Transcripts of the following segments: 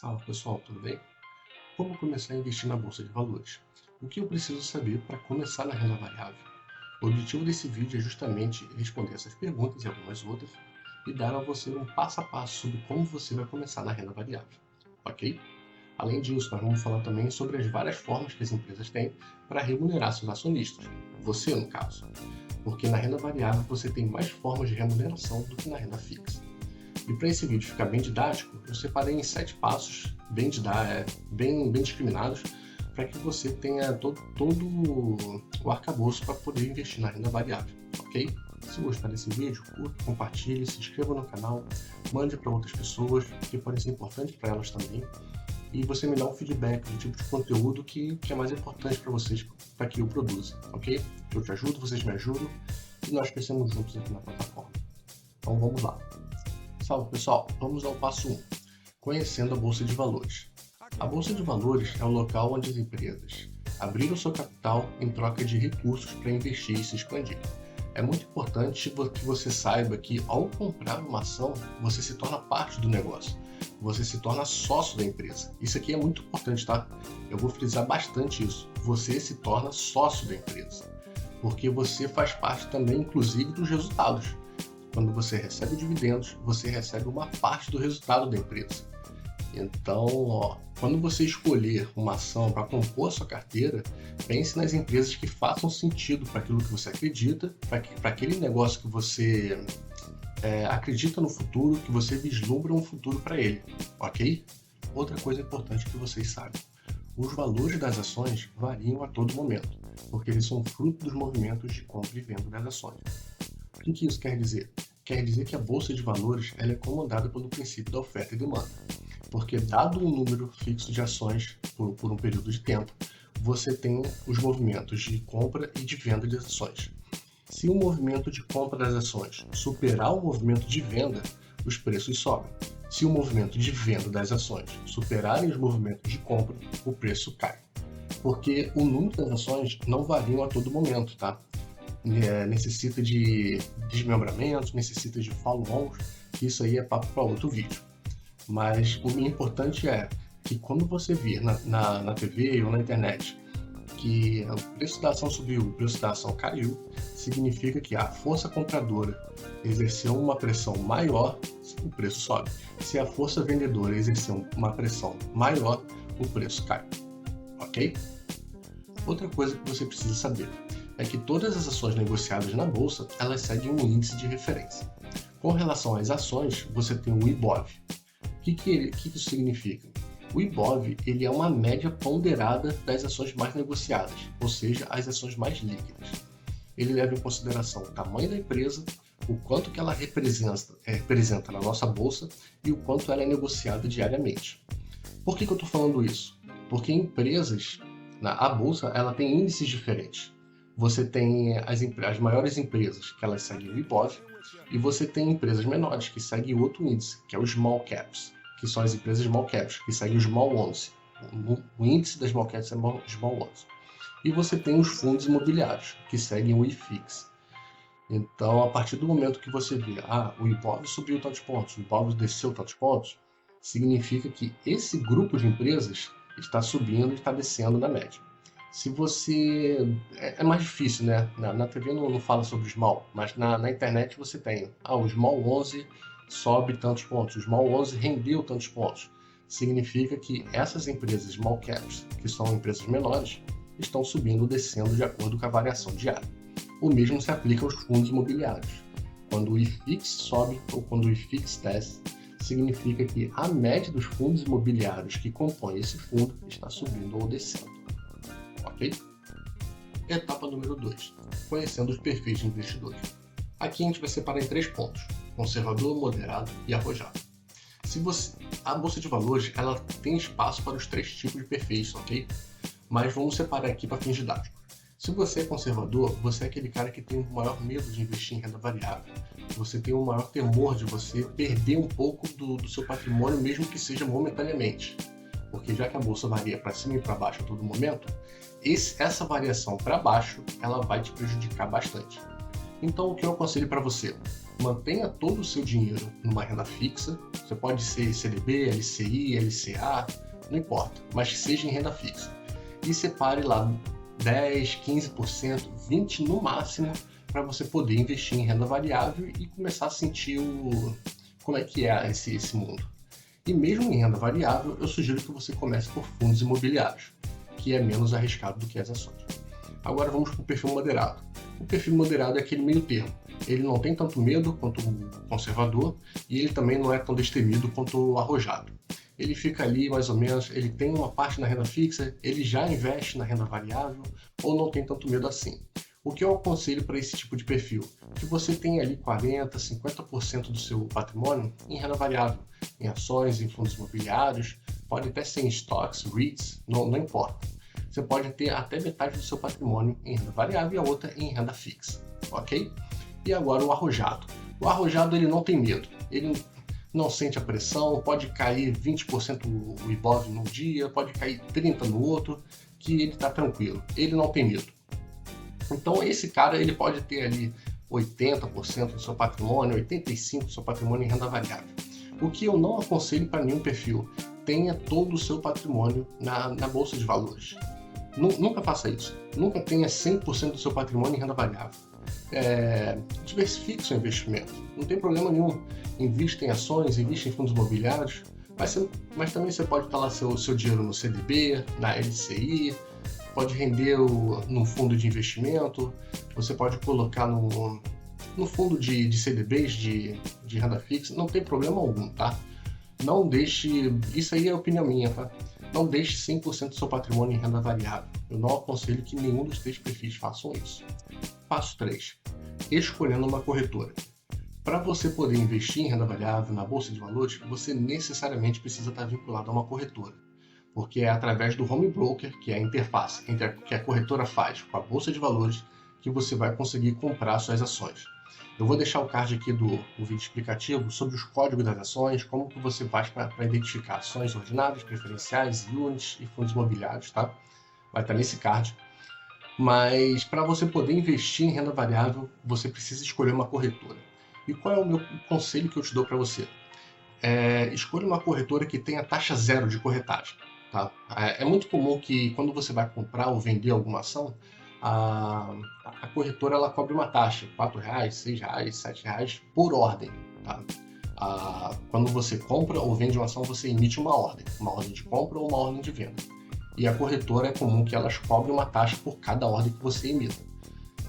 Salve pessoal, tudo bem? Como começar a investir na Bolsa de Valores? O que eu preciso saber para começar na renda variável? O objetivo desse vídeo é justamente responder essas perguntas e algumas outras e dar a você um passo a passo sobre como você vai começar na renda variável, ok? Além disso, nós vamos falar também sobre as várias formas que as empresas têm para remunerar seus acionistas, você no caso, porque na renda variável você tem mais formas de remuneração do que na renda fixa. E para esse vídeo ficar bem didático, eu separei em 7 passos bem discriminados para que você tenha todo o arcabouço para poder investir na renda variável, ok? Se gostar desse vídeo, curta, compartilhe, se inscreva no canal, mande para outras pessoas que podem ser importantes para elas também. E você me dá um feedback do tipo de conteúdo que é mais importante para vocês, para que eu produza, ok? Eu te ajudo, vocês me ajudam e nós crescemos juntos aqui na plataforma. Então vamos lá. Salve pessoal, vamos ao passo 1, conhecendo a Bolsa de Valores. A Bolsa de Valores é o local onde as empresas abriram seu capital em troca de recursos para investir e se expandir. É muito importante que você saiba que ao comprar uma ação, você se torna parte do negócio, você se torna sócio da empresa. Isso aqui é muito importante, tá? Eu vou frisar bastante isso. Você se torna sócio da empresa, porque você faz parte também, inclusive, dos resultados. Quando você recebe dividendos, você recebe uma parte do resultado da empresa. Então, quando você escolher uma ação para compor a sua carteira, pense nas empresas que façam sentido para aquilo que você acredita, para aquele negócio que você acredita no futuro, que você vislumbra um futuro para ele, ok? Outra coisa importante que vocês sabem, os valores das ações variam a todo momento, porque eles são fruto dos movimentos de compra e venda das ações. O que isso quer dizer? Quer dizer que a Bolsa de Valores ela é comandada pelo princípio da oferta e demanda. Porque dado um número fixo de ações por um período de tempo, você tem os movimentos de compra e de venda de ações. Se o movimento de compra das ações superar o movimento de venda, os preços sobem. Se o movimento de venda das ações superarem os movimentos de compra, o preço cai. Porque o número das ações não varia a todo momento, tá? Necessita de desmembramentos, necessita de follow-ons, que isso aí é papo para outro vídeo. Mas o importante é que quando você vir na TV ou na internet que o preço da ação subiu, o preço da ação caiu, significa que a força compradora exerceu uma pressão maior, o preço sobe. Se a força vendedora exerceu uma pressão maior, o preço cai. Ok? Outra coisa que você precisa saber é que todas as ações negociadas na bolsa, elas seguem um índice de referência. Com relação às ações, você tem o IBOV. O que isso significa? O IBOV ele é uma média ponderada das ações mais negociadas, ou seja, as ações mais líquidas. Ele leva em consideração o tamanho da empresa, o quanto que ela representa na nossa bolsa e o quanto ela é negociada diariamente. Por que eu estou falando isso? Porque empresas, a bolsa ela tem índices diferentes. Você tem as maiores empresas, que elas seguem o IBOV, e você tem empresas menores, que seguem outro índice, que é o Small Caps, que são as empresas Small Caps, que seguem o Small 11. O índice das Small Caps é Small 11. E você tem os fundos imobiliários, que seguem o IFIX. Então, a partir do momento que você vê, o IBOV subiu tantos pontos, o IBOV desceu tantos pontos, significa que esse grupo de empresas está subindo e está descendo na média. Se você... É mais difícil, né? Na TV não fala sobre o Small, mas na internet você tem... o Small 11 sobe tantos pontos, o Small 11 rendeu tantos pontos. Significa que essas empresas Small Caps, que são empresas menores, estão subindo ou descendo de acordo com a variação diária. O mesmo se aplica aos fundos imobiliários. Quando o IFIX sobe ou quando o IFIX desce, significa que a média dos fundos imobiliários que compõem esse fundo está subindo ou descendo. Ok? Etapa número 2. Conhecendo os perfis de investidores. Aqui a gente vai separar em 3 pontos: conservador, moderado e arrojado. A Bolsa de Valores ela tem espaço para os 3 tipos de perfis, ok? Mas vamos separar aqui para fins didáticos. Se você é conservador, você é aquele cara que tem o maior medo de investir em renda variável. Você tem o maior temor de você perder um pouco do seu patrimônio, mesmo que seja momentaneamente. Porque já que a bolsa varia para cima e para baixo a todo momento, essa variação para baixo ela vai te prejudicar bastante. Então, o que eu aconselho para você? Mantenha todo o seu dinheiro numa renda fixa. Você pode ser CDB, LCI, LCA, não importa, mas que seja em renda fixa. E separe lá 10, 15%, 20% no máximo, para você poder investir em renda variável e começar a sentir como é que é esse mundo. E mesmo em renda variável, eu sugiro que você comece por fundos imobiliários, que é menos arriscado do que as ações. Agora vamos para o perfil moderado. O perfil moderado é aquele meio termo. Ele não tem tanto medo quanto o conservador e ele também não é tão destemido quanto o arrojado. Ele fica ali mais ou menos, ele tem uma parte na renda fixa, ele já investe na renda variável ou não tem tanto medo assim. O que eu aconselho para esse tipo de perfil? Que você tenha ali 40%, 50% do seu patrimônio em renda variável, em ações, em fundos imobiliários, pode até ser em stocks, REITs, não importa. Você pode ter até metade do seu patrimônio em renda variável e a outra em renda fixa, ok? E agora o arrojado. O arrojado ele não tem medo, ele não sente a pressão, pode cair 20% o IBOV num dia, pode cair 30% no outro, que ele está tranquilo, ele não tem medo. Então esse cara ele pode ter ali 80% do seu patrimônio, 85% do seu patrimônio em renda variável. O que eu não aconselho para nenhum perfil, tenha todo o seu patrimônio na bolsa de valores. Nunca faça isso. Nunca tenha 100% do seu patrimônio em renda variável. Diversifique seu investimento. Não tem problema nenhum. Invista em ações, invista em fundos imobiliários, mas também você pode estar lá seu dinheiro no CDB, na LCI, pode render num fundo de investimento, você pode colocar no fundo de CDBs de renda fixa, não tem problema algum, tá? Não deixe, isso aí é opinião minha, tá? Não deixe 100% do seu patrimônio em renda variável. Eu não aconselho que nenhum dos 3 perfis façam isso. Passo 3. Escolhendo uma corretora. Para você poder investir em renda variável na bolsa de valores, você necessariamente precisa estar vinculado a uma corretora, porque é através do home broker, que é a interface que a corretora faz com a bolsa de valores, que você vai conseguir comprar suas ações. Eu vou deixar o card aqui do vídeo explicativo sobre os códigos das ações, como que você faz para identificar ações ordinárias, preferenciais, units e fundos imobiliários, tá? Vai estar nesse card. Mas para você poder investir em renda variável, você precisa escolher uma corretora. E qual é o meu conselho que eu te dou para você? Escolha uma corretora que tenha taxa zero de corretagem. Tá? É muito comum que quando você vai comprar ou vender alguma ação, a corretora ela cobra uma taxa, R$4, R$6, R$7 por ordem. Tá? Quando você compra ou vende uma ação, você emite uma ordem de compra ou uma ordem de venda. E a corretora é comum que elas cobrem uma taxa por cada ordem que você emita.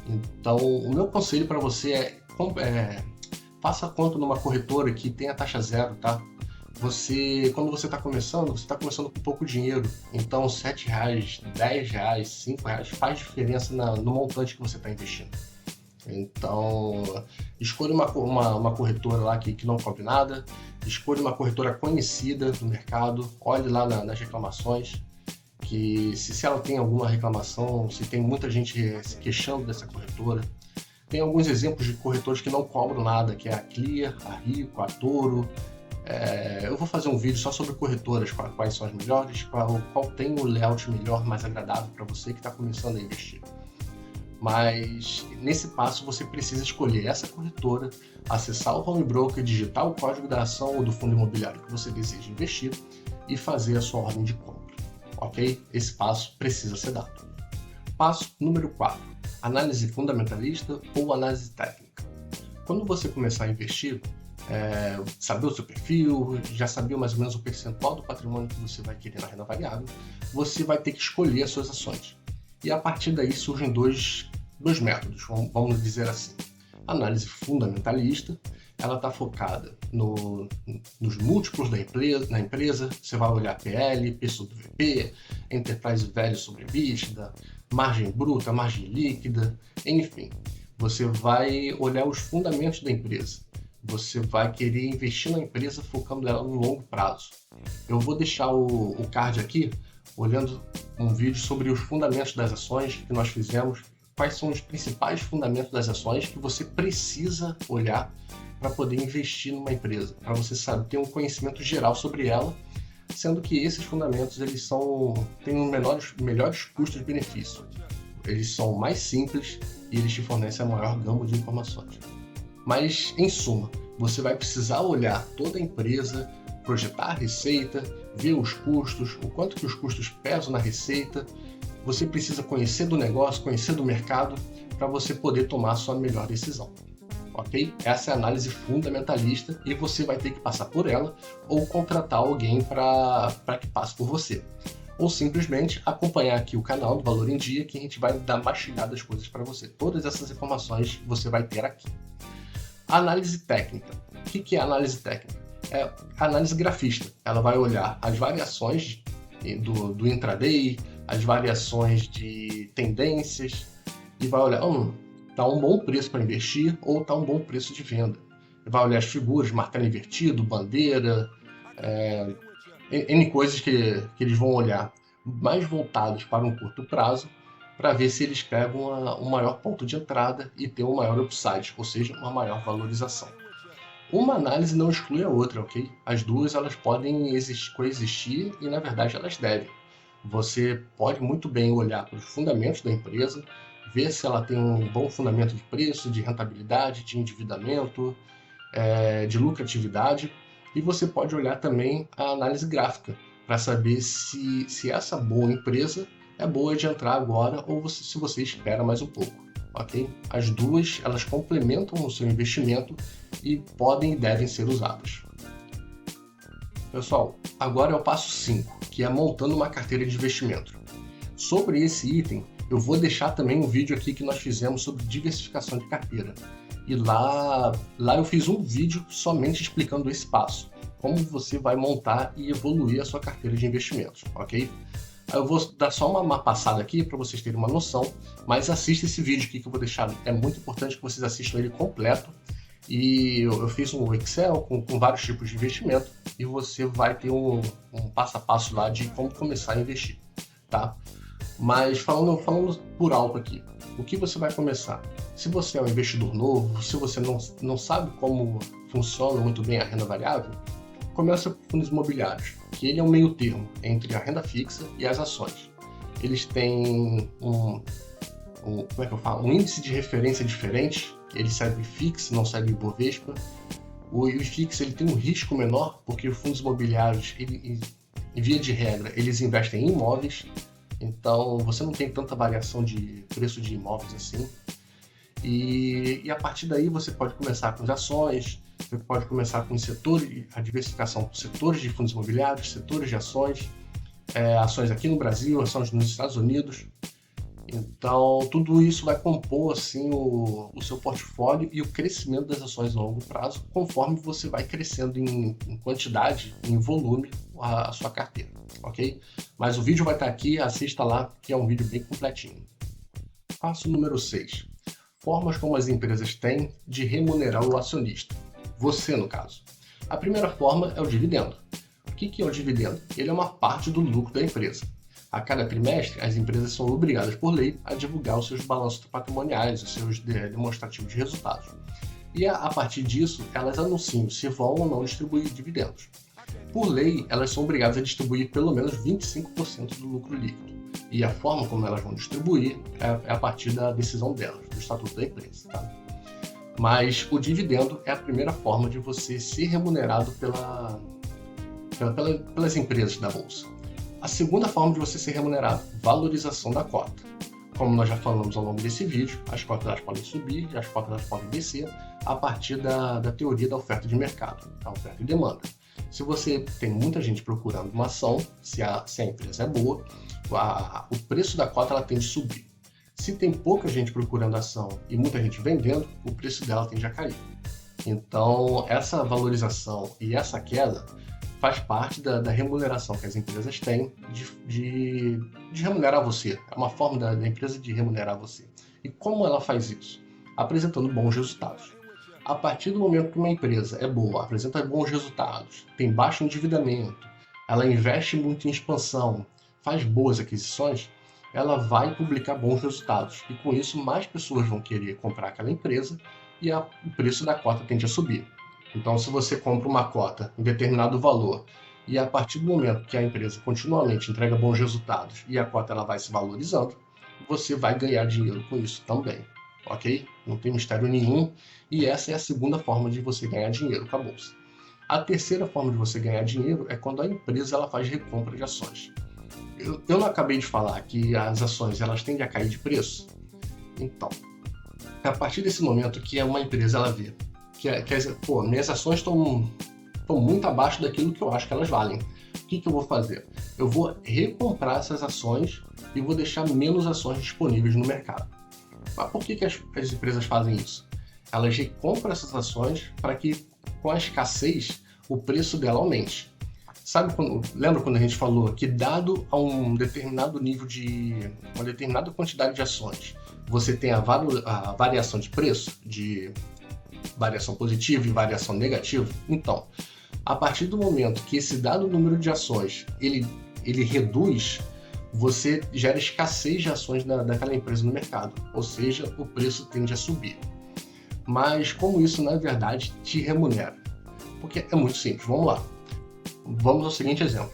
Então, o meu conselho para você faça conta numa corretora que tenha taxa zero, tá? Quando você está começando com pouco dinheiro. Então, R$7, R$10, R$5 faz diferença no montante que você está investindo. Então, escolha uma corretora lá que não cobre nada. Escolha uma corretora conhecida do mercado. Olhe lá nas reclamações, que se ela tem alguma reclamação, se tem muita gente se queixando dessa corretora. Tem alguns exemplos de corretores que não cobram nada, que é a Clear, a Rico, a Toro. Eu vou fazer um vídeo só sobre corretoras, quais são as melhores, qual tem o layout melhor, mais agradável para você que está começando a investir. Mas nesse passo você precisa escolher essa corretora, acessar o home broker, digitar o código da ação ou do fundo imobiliário que você deseja investir e fazer a sua ordem de compra. Ok? Esse passo precisa ser dado. Passo número 4. Análise fundamentalista ou análise técnica. Quando você começar a investir, saber o seu perfil, já saber mais ou menos o percentual do patrimônio que você vai querer na renda variável, você vai ter que escolher as suas ações. E a partir daí surgem dois métodos, vamos dizer assim. Análise fundamentalista, ela está focada nos múltiplos na empresa, você vai olhar PL, P sobre VP, Enterprise Value sobre EBITDA, margem bruta, margem líquida, enfim. Você vai olhar os fundamentos da empresa. Você vai querer investir na empresa focando ela no longo prazo. Eu vou deixar o card aqui, olhando um vídeo sobre os fundamentos das ações que nós fizemos, quais são os principais fundamentos das ações que você precisa olhar para poder investir numa empresa, para você ter um conhecimento geral sobre ela, sendo que esses fundamentos têm melhores custos-benefício. Eles são mais simples e eles te fornecem a maior gama de informações. Mas, em suma, você vai precisar olhar toda a empresa, projetar a receita, ver os custos, o quanto que os custos pesam na receita. Você precisa conhecer do negócio, conhecer do mercado, para você poder tomar a sua melhor decisão. Ok? Essa é a análise fundamentalista e você vai ter que passar por ela ou contratar alguém para que passe por você. Ou simplesmente acompanhar aqui o canal do Valor em Dia, que a gente vai dar mastigada das coisas para você. Todas essas informações você vai ter aqui. Análise técnica. O que é análise técnica? É a análise grafista. Ela vai olhar as variações do intraday, as variações de tendências e vai olhar, está um bom preço para investir ou está um bom preço de venda. Vai olhar as figuras, martelo invertido, bandeira, N coisas que eles vão olhar mais voltados para um curto prazo para ver se eles pegam um maior ponto de entrada e ter um maior upside, ou seja, uma maior valorização. Uma análise não exclui a outra, ok? As duas elas podem coexistir e na verdade elas devem. Você pode muito bem olhar para os fundamentos da empresa, ver se ela tem um bom fundamento de preço, de rentabilidade, de endividamento, de lucratividade, e você pode olhar também a análise gráfica para saber se essa boa empresa é boa de entrar agora ou se você espera mais um pouco, ok? As duas elas complementam o seu investimento e podem e devem ser usadas. Pessoal, agora é o passo 5, que é montando uma carteira de investimento. Sobre esse item, eu vou deixar também um vídeo aqui que nós fizemos sobre diversificação de carteira. E lá eu fiz um vídeo somente explicando esse passo, como você vai montar e evoluir a sua carteira de investimentos, ok? Eu vou dar só uma passada aqui para vocês terem uma noção, mas assista esse vídeo aqui que eu vou deixar, é muito importante que vocês assistam ele completo. E eu fiz um Excel com vários tipos de investimento e você vai ter um passo a passo lá de como começar a investir, tá? Mas falando por alto aqui, o que você vai começar? Se você é um investidor novo, se você não sabe como funciona muito bem a renda variável, começa com fundos imobiliários, que ele é um meio termo entre a renda fixa e as ações. Eles têm como é que eu falo? Um índice de referência diferente, ele serve FIX, não serve Ibovespa. O FIX ele tem um risco menor, porque os fundos imobiliários, em via de regra, eles investem em imóveis, então você não tem tanta variação de preço de imóveis assim. E a partir daí você pode começar com as ações, você pode começar com setores, a diversificação por setores de fundos imobiliários, setores de ações, ações aqui no Brasil, ações nos Estados Unidos. Então, tudo isso vai compor assim, o seu portfólio e o crescimento das ações a longo prazo, conforme você vai crescendo em quantidade, em volume, a sua carteira, ok? Mas o vídeo vai estar aqui, assista lá, que é um vídeo bem completinho. Passo número 6. Formas como as empresas têm de remunerar o acionista. Você, no caso. A primeira forma é o dividendo. O que é o dividendo? Ele é uma parte do lucro da empresa. A cada trimestre, as empresas são obrigadas por lei a divulgar os seus balanços patrimoniais, os seus demonstrativos de resultados. E a partir disso, elas anunciam se vão ou não distribuir dividendos. Por lei, elas são obrigadas a distribuir pelo menos 25% do lucro líquido. E a forma como elas vão distribuir é a partir da decisão delas, do estatuto da empresa. Tá? Mas o dividendo é a primeira forma de você ser remunerado pelas empresas da Bolsa. A segunda forma de você ser remunerado, valorização da cota. Como nós já falamos ao longo desse vídeo, as cotas elas podem subir e as cotas elas podem descer a partir da teoria da oferta de mercado, da oferta e demanda. Se você tem muita gente procurando uma ação, se a empresa é boa, o preço da cota ela tende a subir. Se tem pouca gente procurando ação e muita gente vendendo, o preço dela tende a cair. Então, essa valorização e essa queda faz parte da remuneração que as empresas têm de remunerar você. É uma forma da empresa de remunerar você. E como ela faz isso? Apresentando bons resultados. A partir do momento que uma empresa é boa, apresenta bons resultados, tem baixo endividamento, ela investe muito em expansão, faz boas aquisições, ela vai publicar bons resultados. E com isso, mais pessoas vão querer comprar aquela empresa e o preço da cota tende a subir. Então, se você compra uma cota em determinado valor e a partir do momento que a empresa continuamente entrega bons resultados e a cota ela vai se valorizando, você vai ganhar dinheiro com isso também. ok? Não tem mistério nenhum, e essa é a segunda forma de você ganhar dinheiro com a bolsa. A terceira forma de você ganhar dinheiro é quando a empresa ela faz recompra de ações. Eu não acabei de falar que as ações elas tendem a cair de preço? Então, a partir desse momento que uma empresa ela vê que minhas ações estão muito abaixo daquilo que eu acho que elas valem. O que eu vou fazer? Eu vou recomprar essas ações e vou deixar menos ações disponíveis no mercado. Mas por que as empresas fazem isso? Elas recompram essas ações para que, com a escassez, o preço dela aumente. Lembra quando a gente falou que, dado a um determinado nível uma determinada quantidade de ações, você tem a variação de preço, de variação positiva e variação negativa? Então, a partir do momento que esse dado número de ações ele reduz, você gera escassez de ações daquela empresa no mercado, ou seja, o preço tende a subir. Mas como isso, na verdade, te remunera? Porque é muito simples, vamos lá. Vamos ao seguinte exemplo.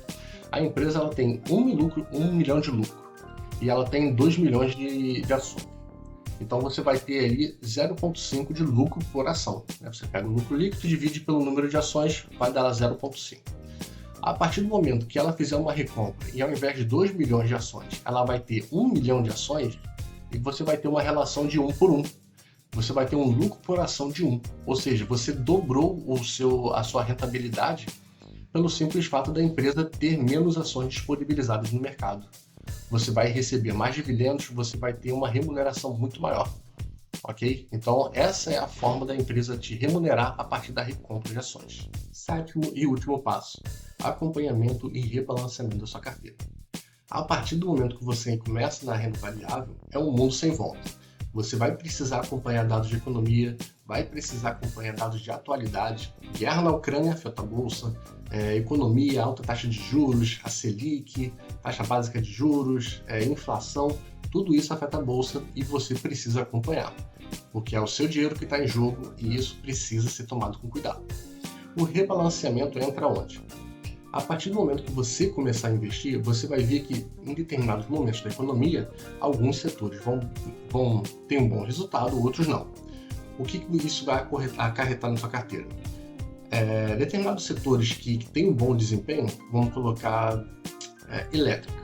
A empresa ela tem 1 milhão de lucro e ela tem 2 milhões de ações. Então você vai ter ali 0,5 de lucro por ação. Você pega o lucro líquido, divide pelo número de ações, vai dar 0,5. A partir do momento que ela fizer uma recompra e ao invés de 2 milhões de ações, ela vai ter 1 milhão de ações, e você vai ter uma relação de 1 por 1. Você vai ter um lucro por ação de 1. Ou seja, você dobrou a sua rentabilidade pelo simples fato da empresa ter menos ações disponibilizadas no mercado. Você vai receber mais dividendos, você vai ter uma remuneração muito maior, ok? Então, essa é a forma da empresa te remunerar a partir da recompra de ações. Sétimo e último passo: acompanhamento e rebalanceamento da sua carteira. A partir do momento que você começa na renda variável, é um mundo sem volta. Você vai precisar acompanhar dados de economia, vai precisar acompanhar dados de atualidade. Guerra na Ucrânia afeta a bolsa, economia, alta taxa de juros, a Selic, taxa básica de juros, inflação, tudo isso afeta a bolsa e você precisa acompanhar, porque é o seu dinheiro que está em jogo e isso precisa ser tomado com cuidado. O rebalanceamento entra onde? A partir do momento que você começar a investir, você vai ver que em determinados momentos da economia, alguns setores vão ter um bom resultado, outros não. O que isso vai acarretar na sua carteira? Determinados setores que têm um bom desempenho, vamos colocar elétrica.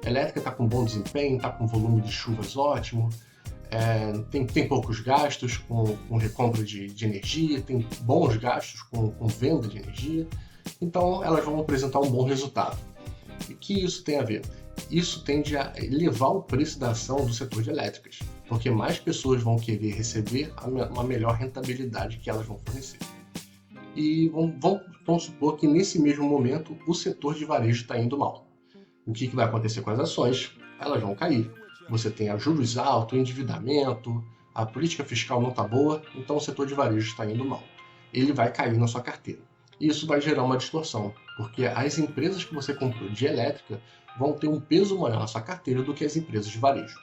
Elétrica está com bom desempenho, está com volume de chuvas ótimo, tem poucos gastos com recompra de energia, tem bons gastos com venda de energia, então elas vão apresentar um bom resultado. E o que isso tem a ver? Isso tende a elevar o preço da ação do setor de elétricas, porque mais pessoas vão querer receber uma melhor rentabilidade que elas vão fornecer. E vamos supor que nesse mesmo momento o setor de varejo está indo mal. O que vai acontecer com as ações? Elas vão cair. Você tem juros altos, endividamento, a política fiscal não está boa, então o setor de varejo está indo mal. Ele vai cair na sua carteira. Isso vai gerar uma distorção, porque as empresas que você comprou de elétrica vão ter um peso maior na sua carteira do que as empresas de varejo.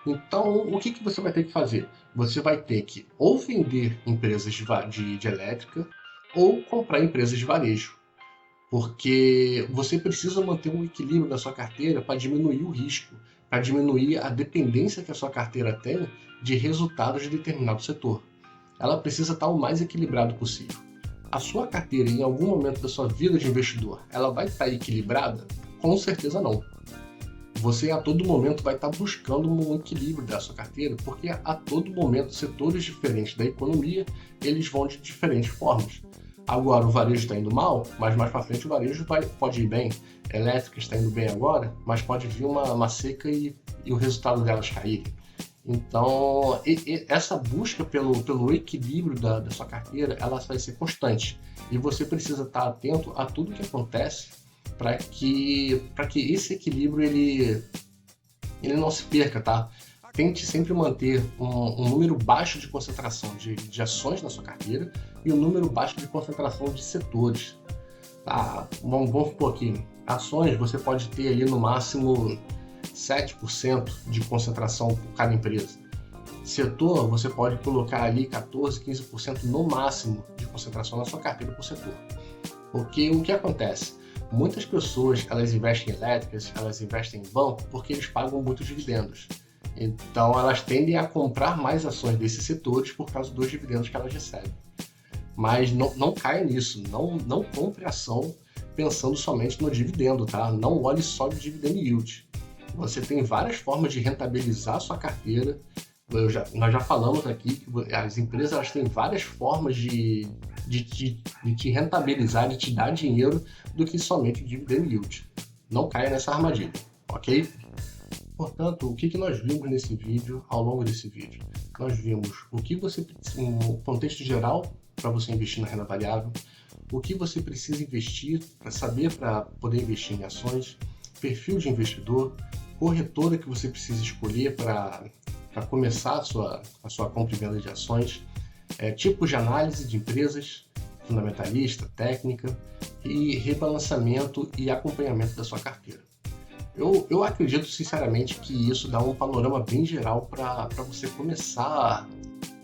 Então, o que você vai ter que fazer? Você vai ter que ou vender empresas de elétrica ou comprar empresas de varejo, porque você precisa manter um equilíbrio na sua carteira para diminuir o risco, para diminuir a dependência que a sua carteira tem de resultados de determinado setor. Ela precisa estar o mais equilibrado possível. A sua carteira, em algum momento da sua vida de investidor, ela vai estar equilibrada? Com certeza não. Você a todo momento vai estar buscando um equilíbrio da sua carteira, porque a todo momento setores diferentes da economia, eles vão de diferentes formas. Agora o varejo está indo mal, mas mais para frente o varejo pode ir bem. Elétrica está indo bem agora, mas pode vir uma seca e o resultado delas cair. Então, essa busca pelo equilíbrio da sua carteira, ela vai ser constante. E você precisa estar atento a tudo que acontece para que esse equilíbrio ele não se perca, tá? Tente sempre manter um número baixo de concentração de ações na sua carteira e um número baixo de concentração de setores. Tá? Vamos supor aqui, ações você pode ter ali no máximo 7% de concentração por cada empresa. Setor, você pode colocar ali 14%, 15% no máximo de concentração na sua carteira por setor. Porque o que acontece? Muitas pessoas, elas investem em elétricas, elas investem em banco porque eles pagam muitos dividendos. Então elas tendem a comprar mais ações desses setores por causa dos dividendos que elas recebem. Mas não caia nisso, não compre ação pensando somente no dividendo, tá? Não olhe só de dividend yield. Você tem várias formas de rentabilizar a sua carteira. Nós já falamos aqui que as empresas elas têm várias formas de te rentabilizar, de te dar dinheiro do que somente o dividend yield. Não caia nessa armadilha, ok? Portanto, o que nós vimos nesse vídeo, ao longo desse vídeo? Nós vimos um contexto geral para você investir na renda variável, o que você precisa investir para poder investir em ações, perfil de investidor, corretora que você precisa escolher para começar a sua compra e venda de ações, tipos de análise de empresas, fundamentalista, técnica e rebalanceamento e acompanhamento da sua carteira. Eu acredito sinceramente que isso dá um panorama bem geral para você começar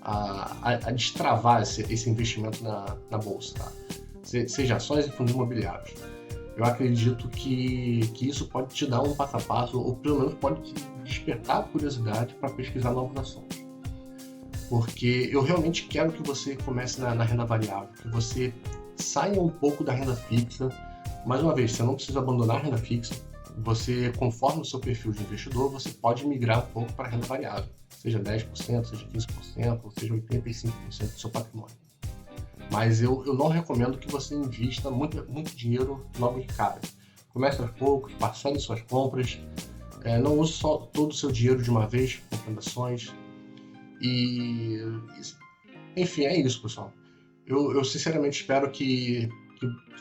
a destravar esse investimento na bolsa, tá? Seja ações e fundos imobiliários. Eu acredito que isso pode te dar um passo a passo, ou pelo menos pode te despertar a curiosidade para pesquisar novos assuntos. Porque eu realmente quero que você comece na renda variável, que você saia um pouco da renda fixa. Mais uma vez, você não precisa abandonar a renda fixa. Você, conforme o seu perfil de investidor, você pode migrar um pouco para a renda variável, seja 10%, seja 15%, ou seja 85% do seu patrimônio. Mas eu não recomendo que você invista muito dinheiro logo de cara. Comece aos poucos, parcele suas compras, não use só todo o seu dinheiro de uma vez comprando ações. Enfim, é isso, pessoal. Eu sinceramente espero que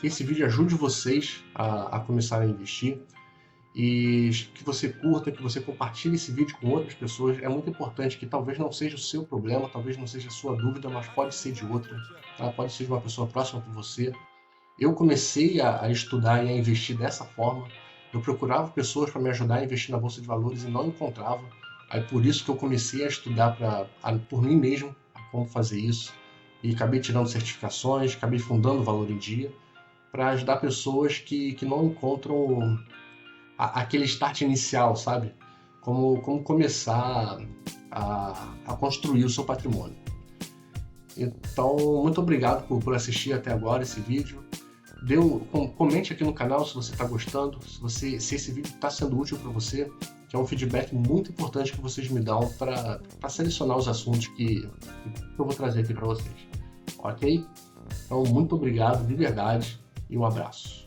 esse vídeo ajude vocês a começarem a investir. E que você curta, que você compartilhe esse vídeo com outras pessoas. É muito importante que talvez não seja o seu problema, talvez não seja a sua dúvida, mas pode ser de outra, tá? Pode ser de uma pessoa próxima de você. Eu comecei a estudar e a investir dessa forma. Eu procurava pessoas para me ajudar a investir na Bolsa de Valores e não encontrava. Aí por isso que eu comecei a estudar por mim mesmo como fazer isso. E acabei tirando certificações, acabei fundando o Valor em Dia para ajudar pessoas que não encontram aquele start inicial, sabe? Como começar a construir o seu patrimônio. Então, muito obrigado por assistir até agora esse vídeo. Comente aqui no canal se você está gostando, se esse vídeo está sendo útil para você, que é um feedback muito importante que vocês me dão para selecionar os assuntos que eu vou trazer aqui para vocês. Ok? Então, muito obrigado de verdade e um abraço.